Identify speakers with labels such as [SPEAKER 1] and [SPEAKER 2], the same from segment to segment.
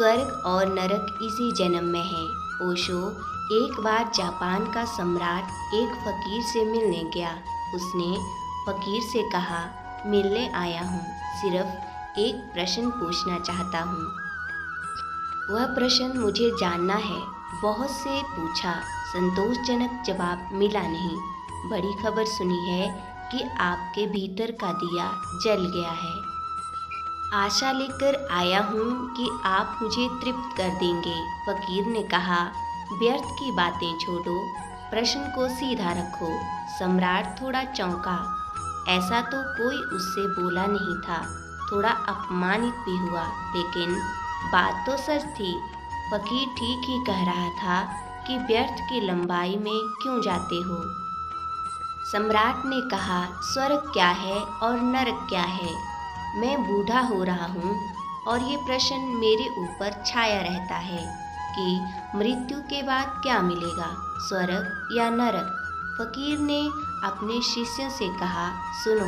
[SPEAKER 1] स्वर्ग और नरक इसी जन्म में है। ओशो एक बार जापान का सम्राट एक फकीर से मिलने गया। उसने फकीर से कहा, मिलने आया हूँ, सिर्फ एक प्रश्न पूछना चाहता हूँ। वह प्रश्न मुझे जानना है। बहुत से पूछा, संतोषजनक जवाब मिला नहीं। बड़ी खबर सुनी है कि आपके भीतर का दिया जल गया है। आशा लेकर आया हूँ कि आप मुझे तृप्त कर देंगे। फकीर ने कहा, व्यर्थ की बातें छोड़ो, प्रश्न को सीधा रखो। सम्राट थोड़ा चौंका। ऐसा तो कोई उससे बोला नहीं था। थोड़ा अपमानित भी हुआ, लेकिन बात तो सच थी। फकीर ठीक ही कह रहा था कि व्यर्थ की लंबाई में क्यों जाते हो। सम्राट ने कहा, स्वर्ग क्या है और नरक क्या है? मैं बूढ़ा हो रहा हूँ और ये प्रश्न मेरे ऊपर छाया रहता है कि मृत्यु के बाद क्या मिलेगा, स्वर्ग या नरक। फकीर ने अपने शिष्यों से कहा, सुनो,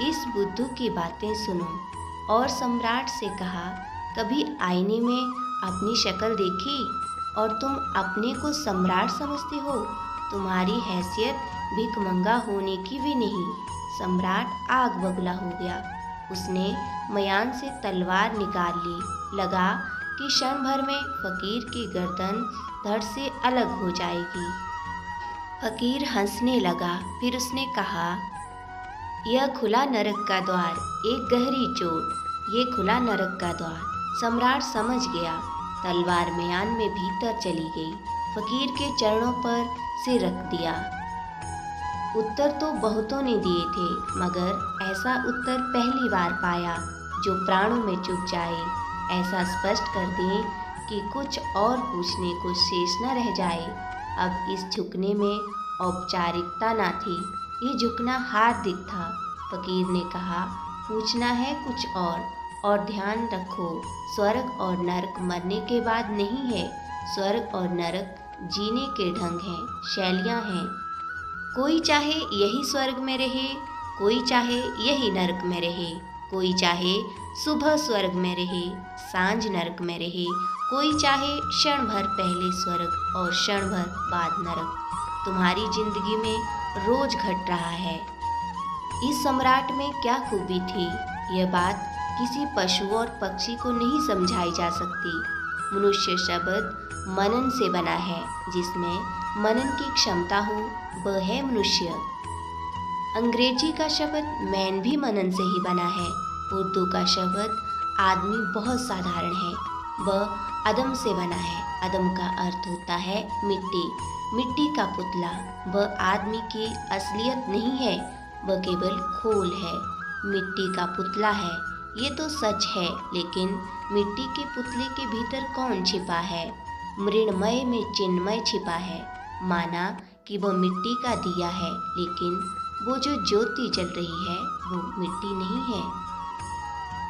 [SPEAKER 1] इस बुद्धू की बातें सुनो। और सम्राट से कहा, कभी आईने में अपनी शक्ल देखी और तुम अपने को सम्राट समझते हो? तुम्हारी हैसियत भिखमंगा होने की भी नहीं। सम्राट आग बबूला हो गया। उसने मयान से तलवार निकाल ली। लगा कि क्षण भर में फकीर की गर्दन धड़ से अलग हो जाएगी। फकीर हंसने लगा। फिर उसने कहा, यह खुला नरक का द्वार, एक गहरी चोट, ये खुला नरक का द्वार। सम्राट समझ गया। तलवार मयान में भीतर चली गई। फकीर के चरणों पर सिर रख दिया। उत्तर तो बहुतों ने दिए थे, मगर ऐसा उत्तर पहली बार पाया जो प्राणों में चुभ जाए। ऐसा स्पष्ट कर दें कि कुछ और पूछने को शेष न रह जाए। अब इस झुकने में औपचारिकता ना थी, ये झुकना हार्दिक था। फकीर ने कहा, पूछना है कुछ और ध्यान रखो, स्वर्ग और नरक मरने के बाद नहीं है। स्वर्ग और नरक जीने के ढंग हैं, शैलियाँ हैं। कोई चाहे यही स्वर्ग में रहे, कोई चाहे यही नरक में रहे, कोई चाहे सुबह स्वर्ग में रहे, सांझ नरक में रहे, कोई चाहे क्षण भर पहले स्वर्ग और क्षण भर बाद नरक। तुम्हारी जिंदगी में रोज घट रहा है। इस सम्राट में क्या खूबी थी, यह बात किसी पशु और पक्षी को नहीं समझाई जा सकती। मनुष्य शब्द मनन से बना है। जिसमें मनन की क्षमता हो वह है मनुष्य। अंग्रेजी का शब्द मैन भी मनन से ही बना है। उर्दू का शब्द आदमी बहुत साधारण है, वह अदम से बना है। अदम का अर्थ होता है मिट्टी। मिट्टी का पुतला, वह आदमी की असलियत नहीं है, वह केवल खोल है। मिट्टी का पुतला है, ये तो सच है, लेकिन मिट्टी के पुतले के भीतर कौन छिपा है? मृण्मय में चिन्मय छिपा है। माना कि वह मिट्टी का दिया है, लेकिन वो जो ज्योति जल रही है वो मिट्टी नहीं है।